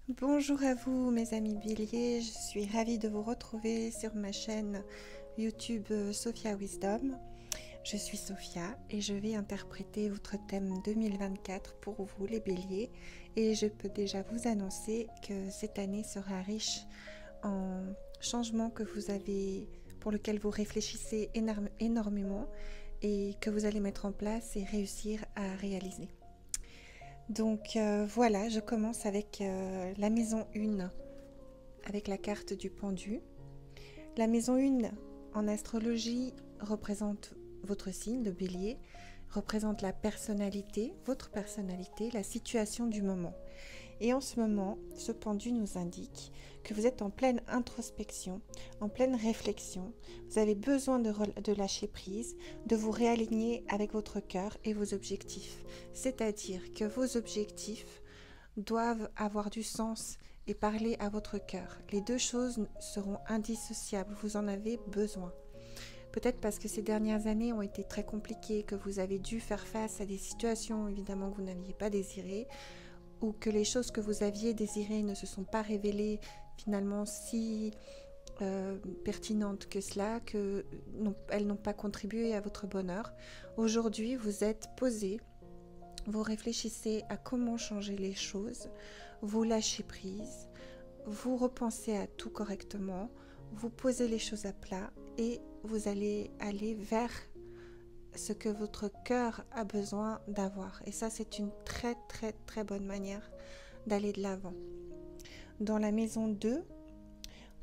Bonjour à vous mes amis béliers, je suis ravie de vous retrouver sur ma chaîne YouTube Sophia Wisdom. Je suis Sophia et je vais interpréter votre thème 2024 pour vous les béliers et je peux déjà vous annoncer que cette année sera riche en changements pour lesquels vous réfléchissez énormément et que vous allez mettre en place et réussir à réaliser. Donc voilà, je commence avec la maison 1, avec la carte du pendu. La maison 1 en astrologie représente votre signe, le bélier, représente la personnalité, votre personnalité, la situation du moment. Et en ce moment, ce pendu nous indique que vous êtes en pleine introspection, en pleine réflexion. Vous avez besoin de lâcher prise, de vous réaligner avec votre cœur et vos objectifs. C'est-à-dire que vos objectifs doivent avoir du sens et parler à votre cœur. Les deux choses seront indissociables, vous en avez besoin. Peut-être parce que ces dernières années ont été très compliquées, que vous avez dû faire face à des situations évidemment que vous n'aviez pas désirées, ou que les choses que vous aviez désirées ne se sont pas révélées finalement si pertinentes que cela, qu'elles n'ont pas contribué à votre bonheur. Aujourd'hui, vous êtes posé, vous réfléchissez à comment changer les choses, vous lâchez prise, vous repensez à tout correctement, vous posez les choses à plat et vous allez aller vers ce que votre cœur a besoin d'avoir. Et ça, c'est une très très très bonne manière d'aller de l'avant. Dans la maison 2,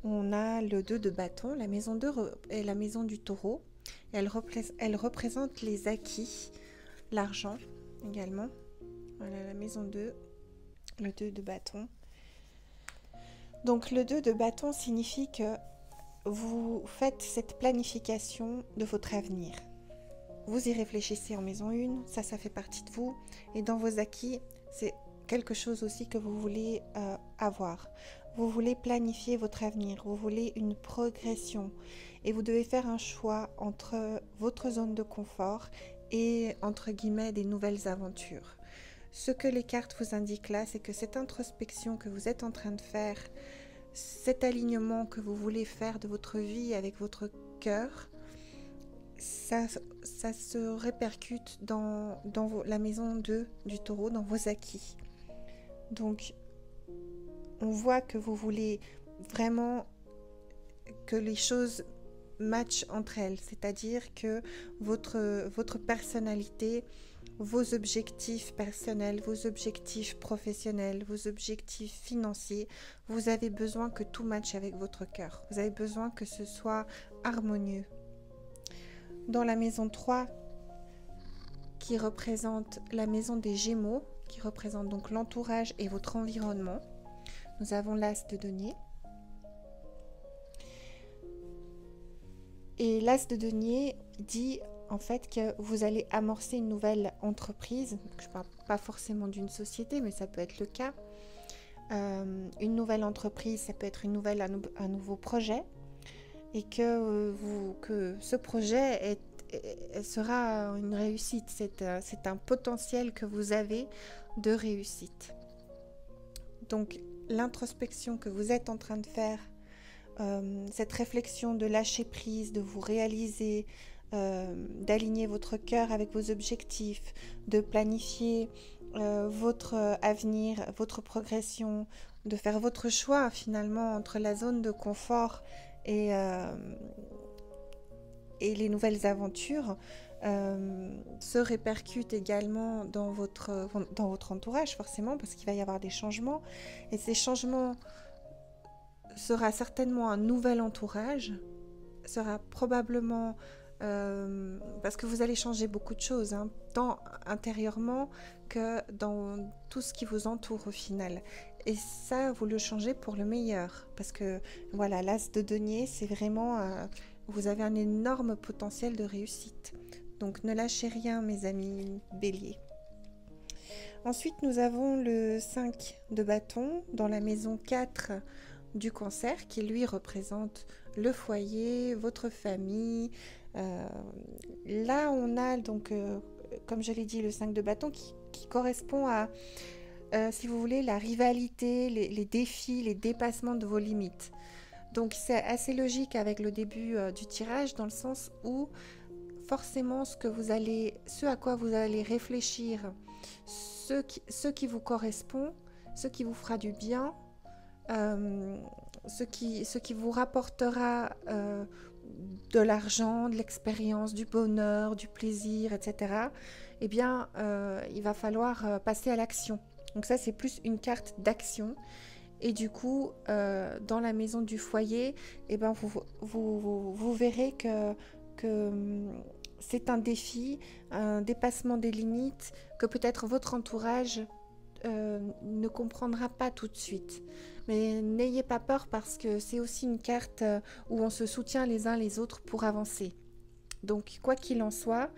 on a le 2 de bâton. La maison 2 est la maison du taureau. Elle représente les acquis, l'argent également. Voilà la maison 2, le 2 de bâton. Donc le 2 de bâton signifie que vous faites cette planification de votre avenir. Vous y réfléchissez en maison 1, ça fait partie de vous. Et dans vos acquis, c'est quelque chose aussi que vous voulez avoir. Vous voulez planifier votre avenir, vous voulez une progression. Et vous devez faire un choix entre votre zone de confort et, entre guillemets, des nouvelles aventures. Ce que les cartes vous indiquent là, c'est que cette introspection que vous êtes en train de faire, cet alignement que vous voulez faire de votre vie avec votre cœur, ça se répercute dans la maison 2 du taureau, dans vos acquis. Donc, on voit que vous voulez vraiment que les choses matchent entre elles, c'est-à-dire que votre personnalité, vos objectifs personnels, vos objectifs professionnels, vos objectifs financiers, vous avez besoin que tout matche avec votre cœur. Vous avez besoin que ce soit harmonieux. Dans la maison 3, qui représente la maison des Gémeaux, qui représente donc l'entourage et votre environnement, nous avons l'as de denier. Et l'as de denier dit en fait que vous allez amorcer une nouvelle entreprise. Je ne parle pas forcément d'une société, mais ça peut être le cas. Une nouvelle entreprise, ça peut être un nouveau projet. Et que ce projet sera une réussite. C'est un potentiel que vous avez de réussite. Donc l'introspection que vous êtes en train de faire, cette réflexion de lâcher prise, de vous réaliser, d'aligner votre cœur avec vos objectifs, de planifier votre avenir, votre progression, de faire votre choix finalement entre la zone de confort et les nouvelles aventures se répercutent également dans votre entourage forcément, parce qu'il va y avoir des changements, et ces changements sera certainement un nouvel entourage, sera probablement parce que vous allez changer beaucoup de choses, hein, tant intérieurement que dans tout ce qui vous entoure au final. Et ça, vous le changez pour le meilleur, parce que voilà, l'as de denier, c'est vraiment vous avez un énorme potentiel de réussite. Donc ne lâchez rien, mes amis béliers. Ensuite, nous avons le 5 de bâton dans la maison 4 du cancer, qui lui représente le foyer, votre famille. Là, on a donc, comme je l'ai dit, le 5 de bâton qui correspond à si vous voulez, la rivalité, les défis, les dépassements de vos limites. Donc c'est assez logique avec le début du tirage, dans le sens où forcément ce à quoi vous allez réfléchir, ce qui vous correspond, ce qui vous fera du bien, ce qui vous rapportera de l'argent, de l'expérience, du bonheur, du plaisir, etc., eh bien, il va falloir passer à l'action. Donc ça, c'est plus une carte d'action. Et du coup, dans la maison du foyer, eh ben, vous verrez que c'est un défi, un dépassement des limites, que peut-être votre entourage ne comprendra pas tout de suite. Mais n'ayez pas peur, parce que c'est aussi une carte où on se soutient les uns les autres pour avancer. Donc, quoi qu'il en soit,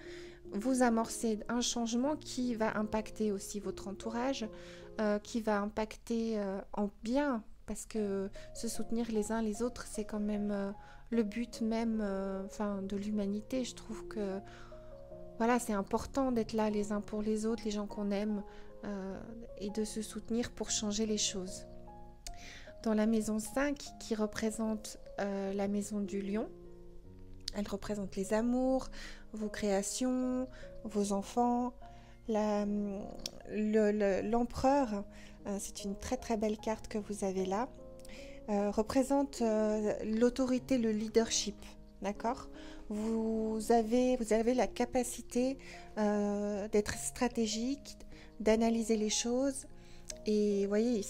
vous amorcez un changement qui va impacter aussi votre entourage, qui va impacter en bien, parce que se soutenir les uns les autres, c'est quand même le but même de l'humanité. Je trouve que voilà, c'est important d'être là les uns pour les autres, les gens qu'on aime, et de se soutenir pour changer les choses. Dans la maison 5, qui représente la maison du lion, elle représente les amours, vos créations, vos enfants. L'empereur, c'est une très très belle carte que vous avez là, représente l'autorité, le leadership. D'accord ? Vous avez la capacité d'être stratégique, d'analyser les choses. Et vous voyez,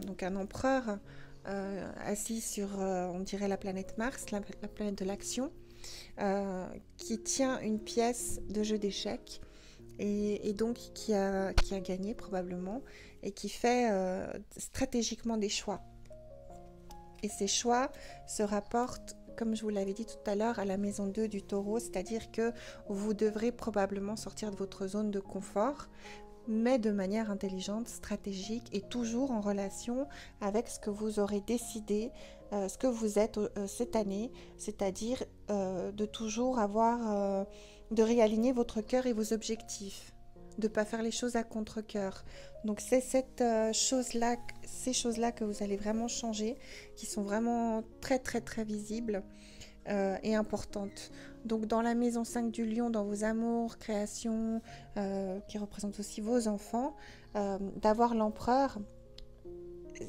donc un empereur assis sur, on dirait, la planète Mars, la planète de l'action, qui tient une pièce de jeu d'échecs, et donc qui a gagné probablement, et qui fait stratégiquement des choix. Et ces choix se rapportent, comme je vous l'avais dit tout à l'heure, à la maison 2 du taureau, c'est-à-dire que vous devrez probablement sortir de votre zone de confort, mais de manière intelligente, stratégique, et toujours en relation avec ce que vous aurez décidé, ce que vous êtes cette année, c'est-à-dire de toujours de réaligner votre cœur et vos objectifs, de ne pas faire les choses à contre-cœur. Donc c'est ces choses-là que vous allez vraiment changer, qui sont vraiment très très très visibles et importantes. Donc dans la maison 5 du lion, dans vos amours, créations, qui représentent aussi vos enfants, d'avoir l'empereur,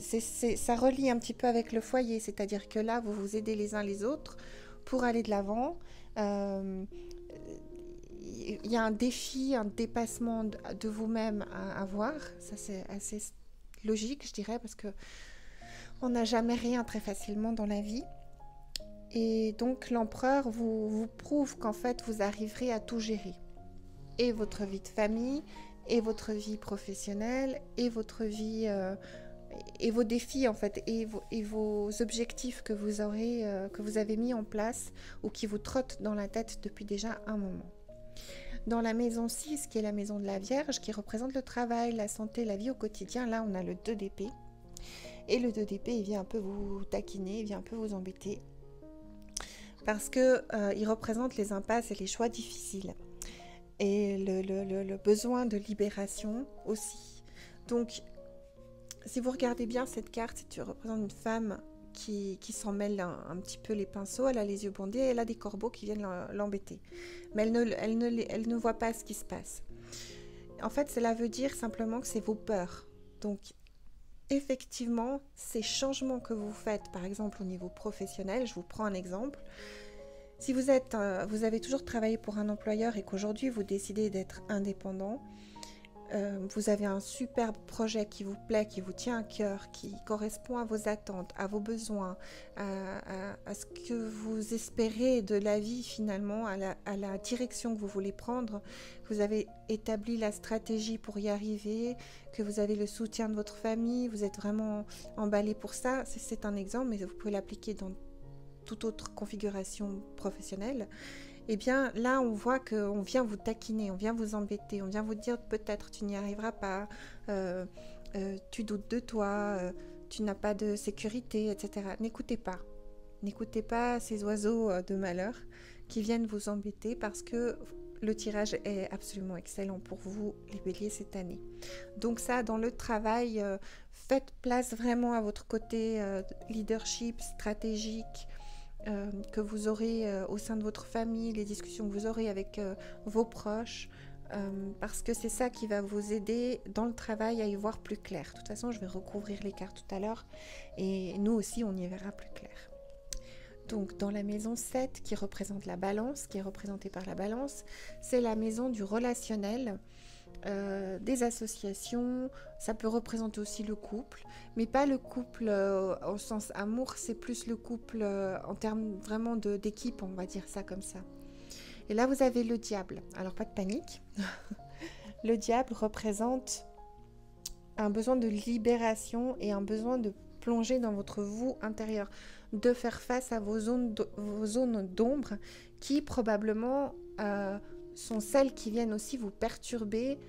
ça relie un petit peu avec le foyer, c'est-à-dire que là, vous vous aidez les uns les autres pour aller de l'avant. Il y a un défi, un dépassement de vous-même à avoir. Ça, c'est assez logique, je dirais, parce que on n'a jamais rien très facilement dans la vie. Et donc l'empereur vous prouve qu'en fait vous arriverez à tout gérer, et votre vie de famille, et votre vie professionnelle, et votre vie et vos défis en fait, et vos objectifs que vous avez mis en place, ou qui vous trottent dans la tête depuis déjà un moment. Dans la maison 6, qui est la maison de la Vierge, qui représente le travail, la santé, la vie au quotidien, là on a le 2 d'épée. Et le 2 d'épée, il vient un peu vous taquiner, il vient un peu vous embêter, parce qu'il représente les impasses et les choix difficiles, et le besoin de libération aussi. Donc, si vous regardez bien cette carte, tu représentes une femme qui s'en mêle un petit peu les pinceaux, elle a les yeux bandés, elle a des corbeaux qui viennent l'embêter. Mais elle ne voit pas ce qui se passe. En fait, cela veut dire simplement que c'est vos peurs. Donc, effectivement, ces changements que vous faites, par exemple au niveau professionnel, je vous prends un exemple. Si vous avez toujours travaillé pour un employeur et qu'aujourd'hui vous décidez d'être indépendant, vous avez un superbe projet qui vous plaît, qui vous tient à cœur, qui correspond à vos attentes, à vos besoins, à ce que vous espérez de la vie finalement, à la direction que vous voulez prendre, que vous avez établi la stratégie pour y arriver, que vous avez le soutien de votre famille, vous êtes vraiment emballé pour ça. C'est un exemple, mais vous pouvez l'appliquer dans toute autre configuration professionnelle. Eh bien là on voit qu'on vient vous taquiner, on vient vous embêter, on vient vous dire peut-être tu n'y arriveras pas, tu doutes de toi, tu n'as pas de sécurité, etc. N'écoutez pas ces oiseaux de malheur qui viennent vous embêter, parce que le tirage est absolument excellent pour vous, les béliers, cette année. Donc ça, dans le travail, faites place vraiment à votre côté leadership stratégique que vous aurez au sein de votre famille, les discussions que vous aurez avec vos proches, parce que c'est ça qui va vous aider dans le travail à y voir plus clair. De toute façon, je vais recouvrir les cartes tout à l'heure et nous aussi, on y verra plus clair. Donc, dans la maison 7 qui représente la balance, qui est représentée par la balance, c'est la maison du relationnel, des associations, ça peut représenter aussi le couple, mais pas le couple au sens amour, c'est plus le couple en termes vraiment d'équipe, on va dire ça comme ça. Et là, vous avez le diable. Alors, pas de panique. Le diable représente un besoin de libération et un besoin de plonger dans votre vous intérieur, de faire face à vos zones d'ombre qui probablement sont celles qui viennent aussi vous perturber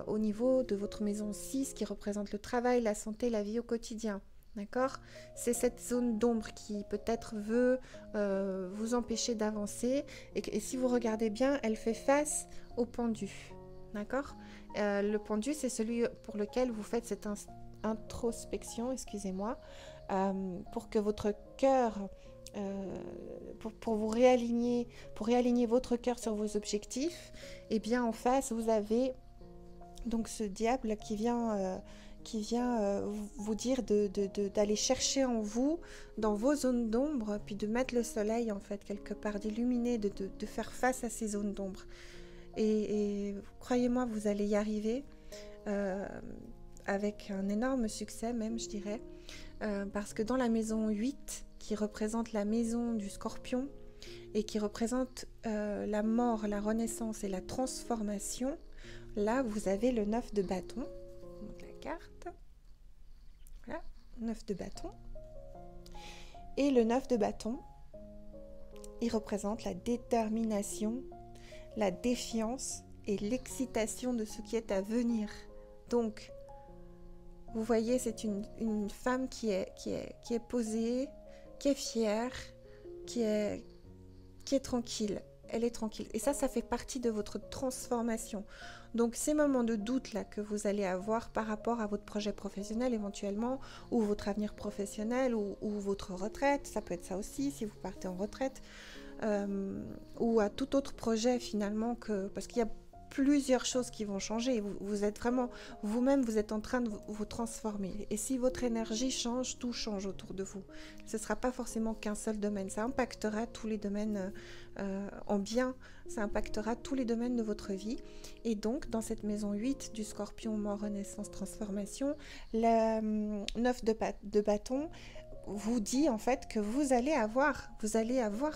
au niveau de votre maison 6 qui représente le travail, la santé, la vie au quotidien. D'accord? C'est cette zone d'ombre qui peut-être veut vous empêcher d'avancer et si vous regardez bien, elle fait face au pendu. D'accord? Le pendu, c'est celui pour lequel vous faites cette introspection, excusez-moi, pour que votre cœur, pour vous réaligner, pour réaligner votre cœur sur vos objectifs, et bien en face, vous avez donc ce diable qui vient vous dire d'aller chercher en vous, dans vos zones d'ombre, puis de mettre le soleil en fait quelque part, d'illuminer, de faire face à ces zones d'ombre. Et croyez-moi, vous allez y arriver avec un énorme succès même, je dirais, parce que dans la maison 8, qui représente la maison du scorpion et qui représente la mort, la renaissance et la transformation, là, vous avez le 9 de bâton. La carte, voilà, 9 de bâton, et le 9 de bâton, il représente la détermination, la défiance et l'excitation de ce qui est à venir. Donc, vous voyez, c'est une femme qui est posée, qui est fière, qui est tranquille. Elle est tranquille. Et ça fait partie de votre transformation. Donc, ces moments de doute là que vous allez avoir par rapport à votre projet professionnel éventuellement, ou votre avenir professionnel, ou votre retraite, ça peut être ça aussi si vous partez en retraite, ou à tout autre projet finalement, parce qu'il y a plusieurs choses qui vont changer. Vous êtes vraiment, vous-même, vous êtes en train de vous transformer. Et si votre énergie change, tout change autour de vous. Ce ne sera pas forcément qu'un seul domaine. Ça impactera tous les domaines en bien. Ça impactera tous les domaines de votre vie. Et donc, dans cette maison 8 du scorpion, mort, renaissance, transformation, la 9 de bâton vous dit en fait que vous allez avoir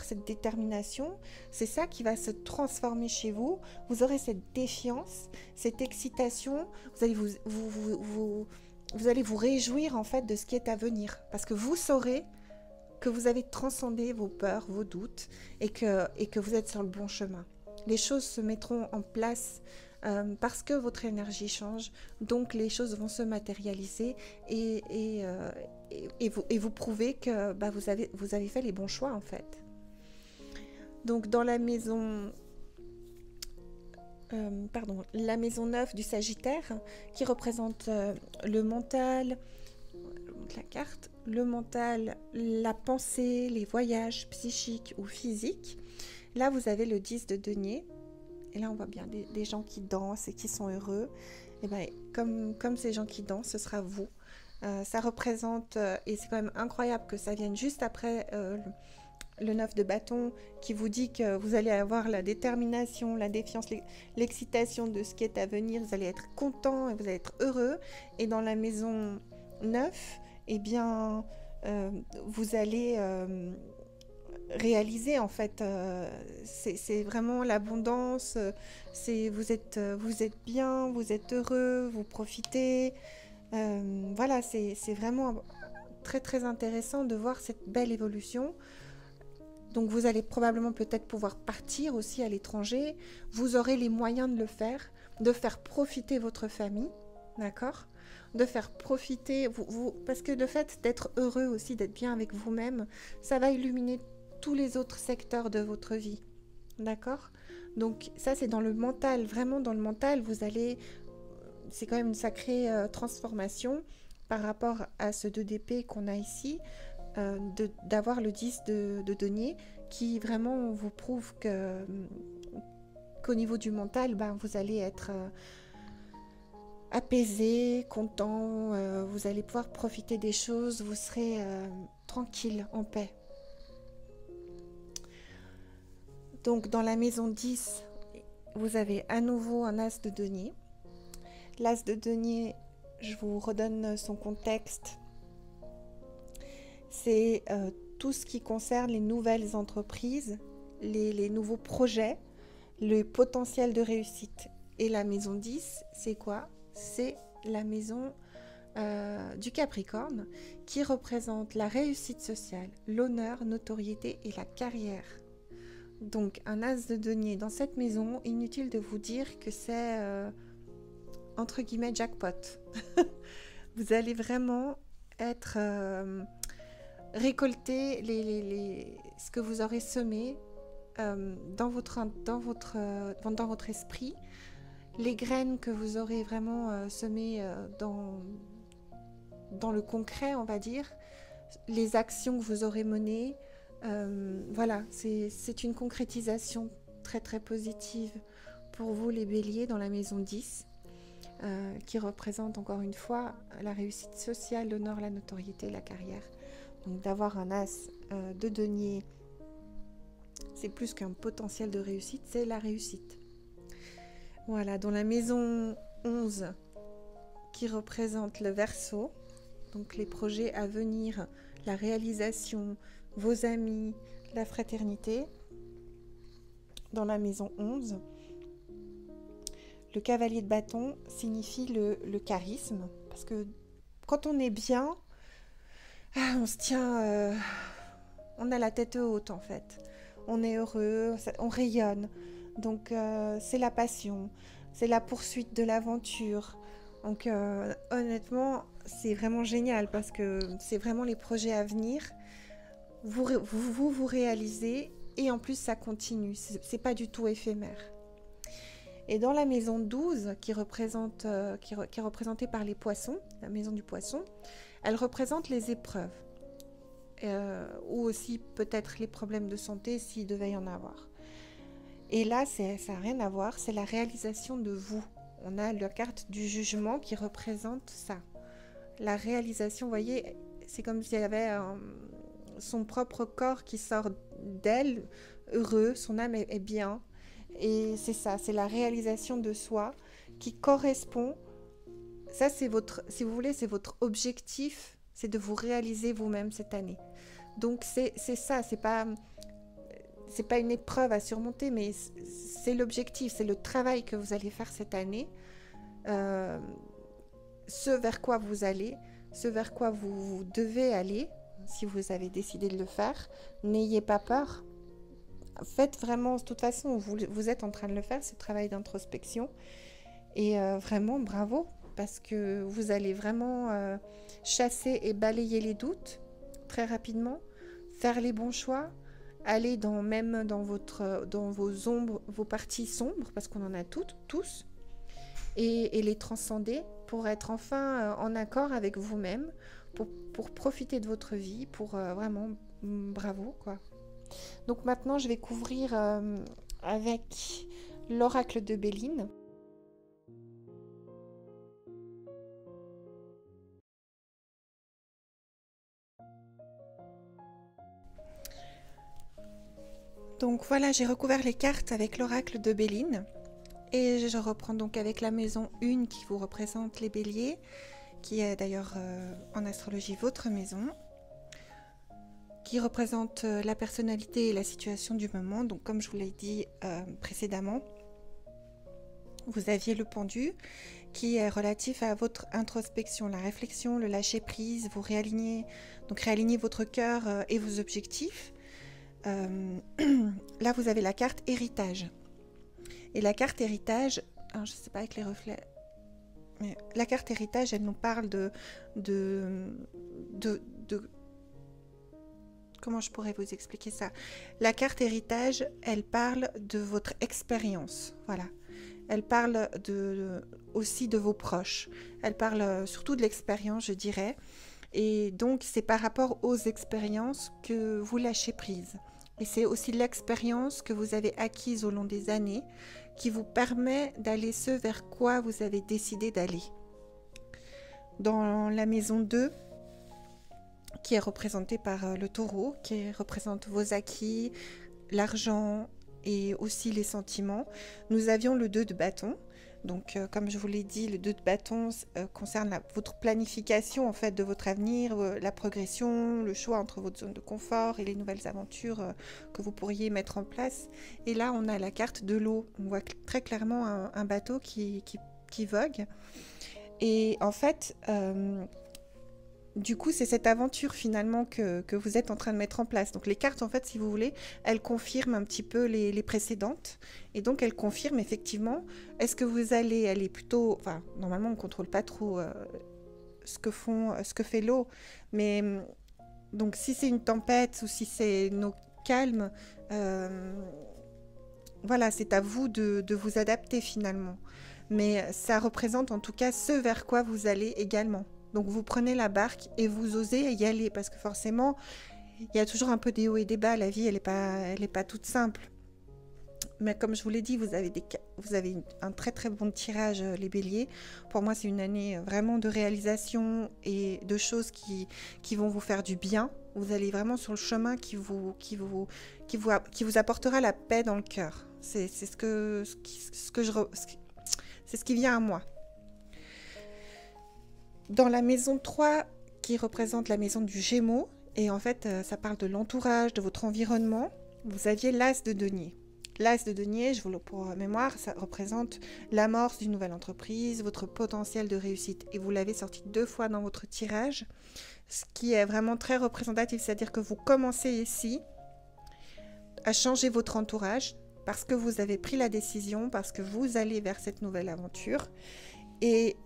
cette détermination, c'est ça qui va se transformer chez vous, vous aurez cette défiance, cette excitation, vous allez vous réjouir en fait de ce qui est à venir, parce que vous saurez que vous avez transcendé vos peurs, vos doutes, et que vous êtes sur le bon chemin. Les choses se mettront en place parce que votre énergie change, donc les choses vont se matérialiser et vous prouvez que vous avez fait les bons choix en fait. Donc dans la maison la maison 9 du Sagittaire, qui représente le mental, la carte, le mental, la pensée, les voyages psychiques ou physiques. Là vous avez le 10 de denier. Et là, on voit bien des gens qui dansent et qui sont heureux. Et bien, comme ces gens qui dansent, ce sera vous. Ça représente, et c'est quand même incroyable que ça vienne juste après le 9 de bâton, qui vous dit que vous allez avoir la détermination, la défiance, l'excitation de ce qui est à venir. Vous allez être content et vous allez être heureux. Et dans la maison 9, eh bien, vous allez réaliser en fait, c'est vraiment l'abondance, vous êtes bien, vous êtes heureux, vous profitez, voilà, c'est vraiment très très intéressant de voir cette belle évolution. Donc vous allez probablement peut-être pouvoir partir aussi à l'étranger, vous aurez les moyens de le faire, de faire profiter votre famille, d'accord, de faire profiter, parce que le fait d'être heureux aussi, d'être bien avec vous-même, ça va illuminer tous les autres secteurs de votre vie. D'accord? Donc ça, c'est dans le mental. Vraiment, dans le mental, vous allez... C'est quand même une sacrée transformation par rapport à ce 2 d'épée qu'on a ici, d'avoir le 10 de denier qui vraiment vous prouve qu'au niveau du mental, ben, vous allez être apaisé, content, vous allez pouvoir profiter des choses, vous serez tranquille, en paix. Donc dans la maison 10, vous avez à nouveau un as de denier. L'as de denier, je vous redonne son contexte. C'est tout ce qui concerne les nouvelles entreprises, les nouveaux projets, le potentiel de réussite. Et la maison 10, c'est quoi? C'est la maison du Capricorne qui représente la réussite sociale, l'honneur, notoriété et la carrière. Donc un as de denier dans cette maison, inutile de vous dire que c'est entre guillemets jackpot. Vous allez vraiment être récolter ce que vous aurez semé dans votre esprit, les graines que vous aurez vraiment semées dans le concret, on va dire, les actions que vous aurez menées. Voilà, c'est une concrétisation très très positive pour vous les béliers dans la maison 10, qui représente encore une fois la réussite sociale, l'honneur, la notoriété, la carrière. Donc d'avoir un as de denier, c'est plus qu'un potentiel de réussite, c'est la réussite. Voilà, dans la maison 11 qui représente le Verseau, donc les projets à venir, la réalisation, vos amis, la fraternité. Dans la maison 11, le cavalier de bâton signifie le charisme, parce que quand on est bien, on se tient, on a la tête haute en fait. On est heureux, on rayonne. Donc c'est la passion, c'est la poursuite de l'aventure. Donc honnêtement, c'est vraiment génial parce que c'est vraiment les projets à venir. Vous réalisez et en plus ça continue. C'est pas du tout éphémère. Et dans la maison 12, qui est représentée par les poissons, la maison du poisson, elle représente les épreuves. Ou aussi peut-être les problèmes de santé s'il devait y en avoir. Et là, ça n'a rien à voir, c'est la réalisation de vous. On a la carte du jugement qui représente ça. La réalisation, vous voyez, c'est comme s'il y avait son propre corps qui sort d'elle, heureux, son âme est bien. Et c'est ça, c'est la réalisation de soi qui correspond. Ça, c'est votre, si vous voulez, c'est votre objectif, c'est de vous réaliser vous-même cette année. Donc c'est ça, c'est pas une épreuve à surmonter, mais c'est l'objectif, c'est le travail que vous allez faire cette année, ce vers quoi vous allez, ce vers quoi vous devez aller, si vous avez décidé de le faire. N'ayez pas peur. Faites vraiment, de toute façon, vous êtes en train de le faire, ce travail d'introspection. Et vraiment, bravo, parce que vous allez vraiment chasser et balayer les doutes très rapidement, faire les bons choix, aller même dans vos ombres, vos parties sombres, parce qu'on en a toutes, tous, et les transcender pour être enfin en accord avec vous-même, pour profiter de votre vie, pour vraiment, bravo, quoi. Donc maintenant, je vais couvrir avec l'oracle de Béline. Donc voilà, j'ai recouvert les cartes avec l'oracle de Béline. Et je reprends donc avec la maison 1 qui vous représente les béliers, qui est d'ailleurs en astrologie votre maison, qui représente la personnalité et la situation du moment. Donc comme je vous l'ai dit précédemment, vous aviez le pendu qui est relatif à votre introspection, la réflexion, le lâcher prise, vous réalignez votre cœur et vos objectifs. Là vous avez la carte héritage. Et la carte héritage, alors je ne sais pas avec les reflets, mais la carte héritage, elle nous parle de comment je pourrais vous expliquer ça? La carte héritage, elle parle de votre expérience, voilà. Elle parle aussi de vos proches. Elle parle surtout de l'expérience, je dirais. Et donc, c'est par rapport aux expériences que vous lâchez prise. Et c'est aussi l'expérience que vous avez acquise au long des années qui vous permet d'aller ce vers quoi vous avez décidé d'aller. Dans la maison 2, qui est représentée par le taureau, qui représente vos acquis, l'argent et aussi les sentiments, nous avions le 2 de bâton. Donc, comme je vous l'ai dit, le 2 de bâton concerne votre planification en fait, de votre avenir, la progression, le choix entre votre zone de confort et les nouvelles aventures que vous pourriez mettre en place. Et là, on a la carte de l'eau. On voit très clairement un bateau qui vogue. Et en fait, du coup, c'est cette aventure finalement que vous êtes en train de mettre en place. Donc les cartes, en fait, si vous voulez, elles confirment un petit peu les précédentes. Et donc, elles confirment effectivement, est-ce que vous allez aller plutôt... Enfin, normalement, on ne contrôle pas trop ce que fait l'eau. Mais donc, si c'est une tempête ou si c'est une eau calme, voilà, c'est à vous de vous adapter finalement. Mais ça représente en tout cas ce vers quoi vous allez également. Donc vous prenez la barque et vous osez y aller parce que forcément, il y a toujours un peu des hauts et des bas. La vie, elle est pas toute simple. Mais comme je vous l'ai dit, vous avez un très très bon tirage, les béliers. Pour moi, c'est une année vraiment de réalisation et de choses qui vont vous faire du bien. Vous allez vraiment sur le chemin qui vous apportera la paix dans le cœur. C'est ce qui vient à moi. Dans la maison 3, qui représente la maison du Gémeaux, et en fait, ça parle de l'entourage, de votre environnement, vous aviez l'As de denier. L'As de denier, je vous le pour mémoire, ça représente l'amorce d'une nouvelle entreprise, votre potentiel de réussite. Et vous l'avez sorti 2 fois dans votre tirage, ce qui est vraiment très représentatif, c'est-à-dire que vous commencez ici à changer votre entourage, parce que vous avez pris la décision, parce que vous allez vers cette nouvelle aventure. Et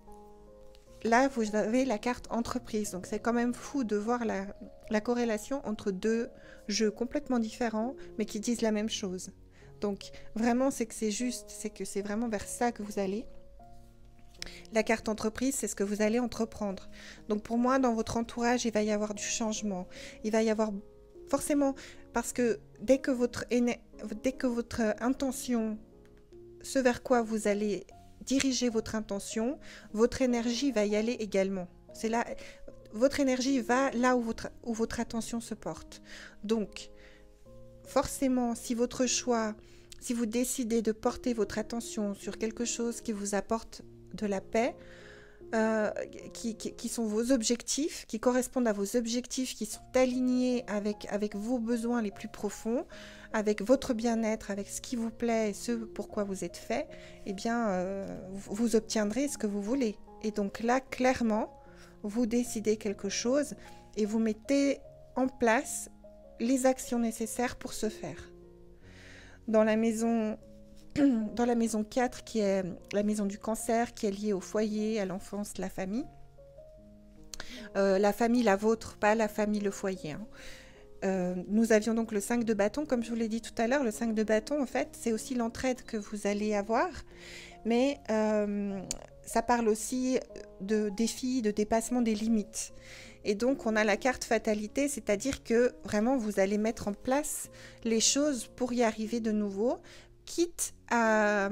là, vous avez la carte entreprise. Donc, c'est quand même fou de voir la corrélation entre 2 jeux complètement différents, mais qui disent la même chose. Donc, vraiment, c'est que c'est juste, c'est que c'est vraiment vers ça que vous allez. La carte entreprise, c'est ce que vous allez entreprendre. Donc, pour moi, dans votre entourage, il va y avoir du changement. Il va y avoir forcément, parce que dès que votre intention, ce vers quoi vous allez diriger votre intention, votre énergie va y aller également. C'est là, votre énergie va là où votre attention se porte. Donc, forcément, si votre choix, si vous décidez de porter votre attention sur quelque chose qui vous apporte de la paix, qui sont vos objectifs, qui correspondent à vos objectifs, qui sont alignés avec vos besoins les plus profonds, avec votre bien-être, avec ce qui vous plaît et ce pourquoi vous êtes fait, eh bien, vous obtiendrez ce que vous voulez. Et donc là, clairement, vous décidez quelque chose et vous mettez en place les actions nécessaires pour ce faire. Dans la maison 4, qui est la maison du cancer, qui est liée au foyer, à l'enfance, la famille. La famille, la vôtre, pas la famille, le foyer. Nous avions donc le 5 de bâton, comme je vous l'ai dit tout à l'heure. Le 5 de bâton, en fait, c'est aussi l'entraide que vous allez avoir. Mais ça parle aussi de défis, de dépassement des limites. Et donc, on a la carte fatalité, c'est-à-dire que vraiment, vous allez mettre en place les choses pour y arriver de nouveau, quitte à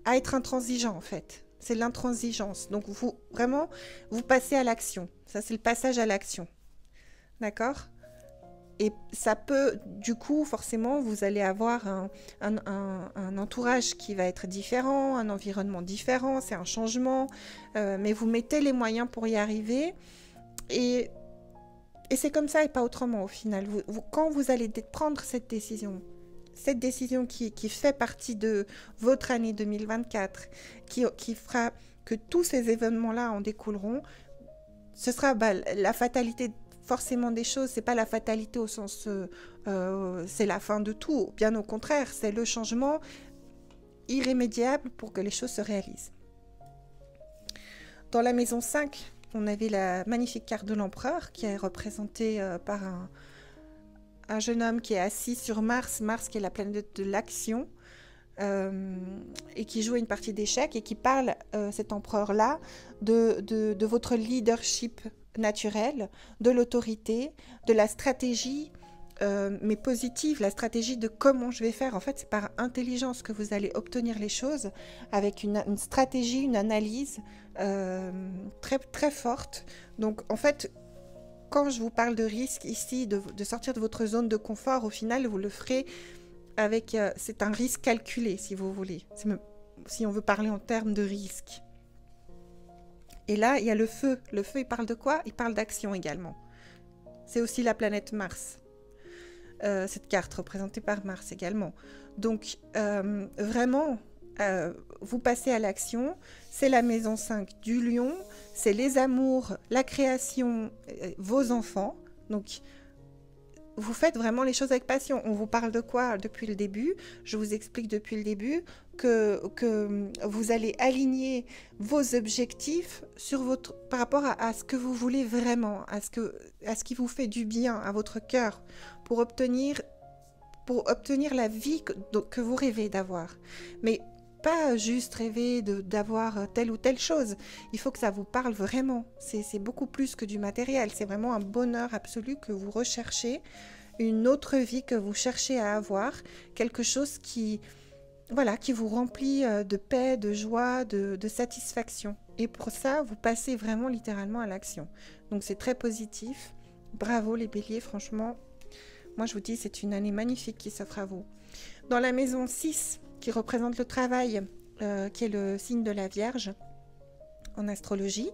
être intransigeant, en fait. C'est l'intransigeance. Donc, vous passez à l'action. Ça, c'est le passage à l'action. D'accord ? Et ça peut, du coup, forcément, vous allez avoir un entourage qui va être différent, un environnement différent, c'est un changement, mais vous mettez les moyens pour y arriver. Et c'est comme ça et pas autrement au final. Quand vous allez prendre cette décision qui fait partie de votre année 2024, qui fera que tous ces événements-là en découleront, ce sera la fatalité forcément des choses. C'est pas la fatalité au sens c'est la fin de tout. Bien au contraire, c'est le changement irrémédiable pour que les choses se réalisent. Dans la maison 5, on avait la magnifique carte de l'empereur qui est représentée par un jeune homme qui est assis sur Mars, Mars qui est la planète de l'action, et qui joue une partie d'échecs et qui parle, cet empereur-là, de votre leadership naturel, de l'autorité, de la stratégie, mais positive, la stratégie de comment je vais faire. En fait, c'est par intelligence que vous allez obtenir les choses, avec une stratégie, une analyse très, très forte. Donc, en fait, quand je vous parle de risque ici, de sortir de votre zone de confort, au final, vous le ferez avec... c'est un risque calculé, si vous voulez. Si on veut parler en termes de risque. Et là, il y a le feu. Le feu, il parle de quoi? Il parle d'action également. C'est aussi la planète Mars. Cette carte représentée par Mars également. Donc, vraiment, vous passez à l'action. C'est la maison 5 du Lion. C'est les amours, la création, vos enfants. Donc, vous faites vraiment les choses avec passion. On vous parle de quoi depuis le début? Je vous explique depuis le début que vous allez aligner vos objectifs par rapport à ce que vous voulez vraiment, à ce qui vous fait du bien, à votre cœur, pour obtenir la vie que vous rêvez d'avoir. Mais pas juste rêver d'avoir telle ou telle chose. Il faut que ça vous parle vraiment. C'est beaucoup plus que du matériel. C'est vraiment un bonheur absolu que vous recherchez, une autre vie que vous cherchez à avoir, quelque chose qui vous remplit de paix, de joie, de satisfaction. Et pour ça, vous passez vraiment littéralement à l'action. Donc c'est très positif. Bravo les béliers, franchement. Moi je vous dis, c'est une année magnifique qui s'offre à vous. Dans la maison 6, qui représente le travail, qui est le signe de la Vierge en astrologie.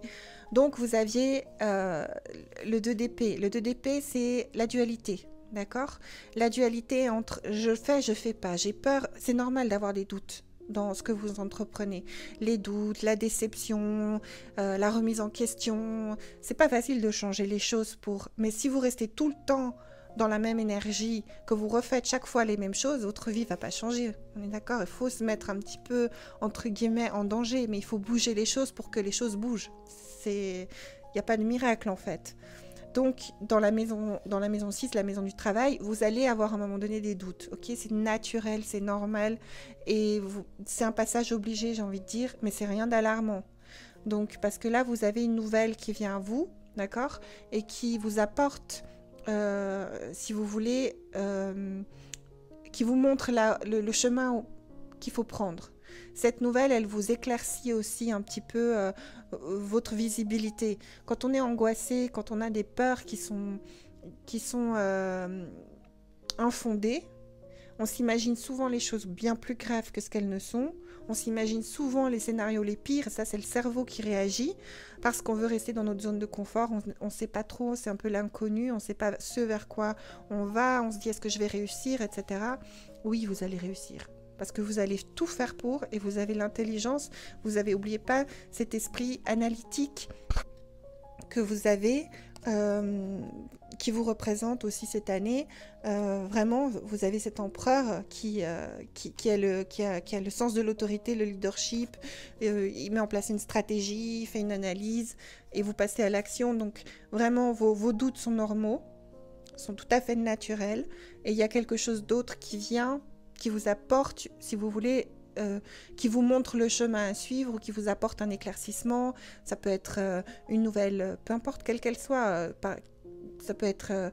Donc vous aviez le 2 d'épée. Le 2 d'épée, c'est la dualité. D'accord? La dualité entre je fais pas, j'ai peur, c'est normal d'avoir des doutes dans ce que vous entreprenez. Les doutes, la déception, la remise en question. C'est pas facile de changer les choses mais si vous restez tout le temps dans la même énergie, que vous refaites chaque fois les mêmes choses, votre vie va pas changer. On est d'accord? Il faut se mettre un petit peu, entre guillemets, en danger, mais il faut bouger les choses pour que les choses bougent. Il n'y a pas de miracle en fait. Donc, dans la maison 6, la maison du travail, vous allez avoir à un moment donné des doutes. Ok, c'est naturel, c'est normal. Et c'est un passage obligé, j'ai envie de dire, mais c'est rien d'alarmant. Donc, parce que là, vous avez une nouvelle qui vient à vous, d'accord? Et qui vous apporte, si vous voulez, qui vous montre le chemin qu'il faut prendre. Cette nouvelle, elle vous éclaircit aussi un petit peu votre visibilité. Quand on est angoissé, quand on a des peurs qui sont infondées, on s'imagine souvent les choses bien plus graves que ce qu'elles ne sont. On s'imagine souvent les scénarios les pires. Ça, c'est le cerveau qui réagit parce qu'on veut rester dans notre zone de confort. On ne sait pas trop, c'est un peu l'inconnu. On ne sait pas ce vers quoi on va. On se dit, est-ce que je vais réussir, etc. Oui, vous allez réussir. Parce que vous allez tout faire pour et vous avez l'intelligence. Vous avez, n'oubliez pas, cet esprit analytique que vous avez, qui vous représente aussi cette année. Vraiment, vous avez cet empereur qui a le sens de l'autorité, le leadership. Il met en place une stratégie, il fait une analyse et vous passez à l'action. Donc vraiment, vos doutes sont normaux, sont tout à fait naturels. Et il y a quelque chose d'autre qui vient, qui vous apporte, si vous voulez, qui vous montre le chemin à suivre ou qui vous apporte un éclaircissement. Ça peut être une nouvelle, peu importe quelle qu'elle soit, ça peut être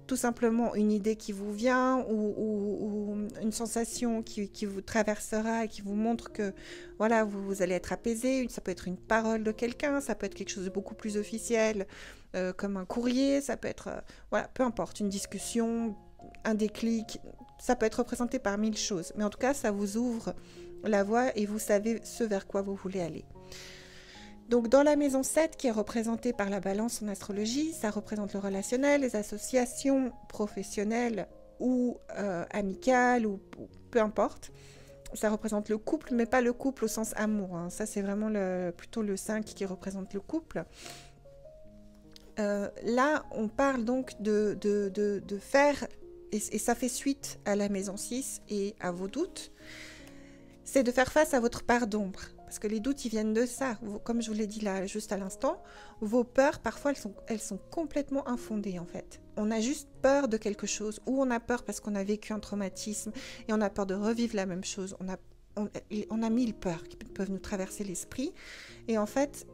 tout simplement une idée qui vous vient ou une sensation qui vous traversera et qui vous montre que voilà, vous allez être apaisé. Ça peut être une parole de quelqu'un, ça peut être quelque chose de beaucoup plus officiel, comme un courrier, ça peut être, voilà, peu importe, une discussion, un déclic. Ça peut être représenté par 1000 choses, mais en tout cas, ça vous ouvre la voie et vous savez ce vers quoi vous voulez aller. Donc, dans la maison 7, qui est représentée par la balance en astrologie, ça représente le relationnel, les associations professionnelles ou amicales, ou peu importe. Ça représente le couple, mais pas le couple au sens amour. Hein. Ça, c'est vraiment plutôt le 5 qui représente le couple. Là, on parle donc de faire... Et ça fait suite à la maison 6 et à vos doutes, c'est de faire face à votre part d'ombre. parce que les doutes, ils viennent de ça. Comme je vous l'ai dit là, juste à l'instant, vos peurs, parfois, elles sont complètement infondées, en fait. On a juste peur de quelque chose, ou on a peur parce qu'on a vécu un traumatisme, et on a peur de revivre la même chose. On a 1000 peurs qui peuvent nous traverser l'esprit, et en fait,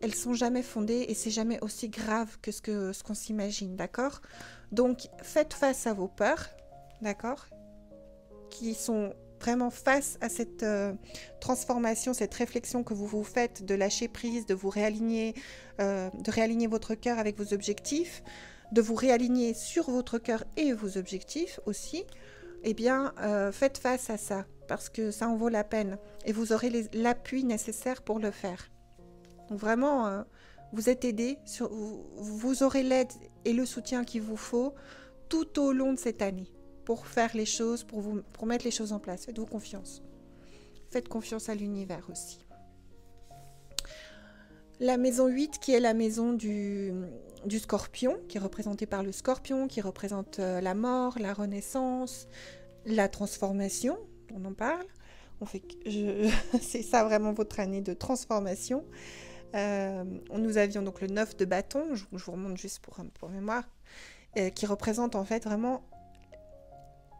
elles sont jamais fondées, et c'est jamais aussi grave que ce qu'on s'imagine, d'accord? Donc, faites face à vos peurs, d'accord? Qui sont vraiment face à cette transformation, cette réflexion que vous vous faites de lâcher prise, de vous réaligner, de réaligner votre cœur avec vos objectifs, de vous réaligner sur votre cœur et vos objectifs aussi, eh bien, faites face à ça, parce que ça en vaut la peine, et vous aurez l'appui nécessaire pour le faire. Donc vraiment, vous êtes aidé, vous aurez l'aide et le soutien qu'il vous faut tout au long de cette année, pour faire les choses, pour mettre les choses en place. Faites-vous confiance. Faites confiance à l'univers aussi. La maison 8, qui est la maison du scorpion, qui est représentée par le scorpion, qui représente la mort, la renaissance, la transformation, on en parle. C'est ça vraiment votre année de transformation. Nous avions donc le 9 de bâton, je vous remonte juste pour mémoire, qui représente en fait vraiment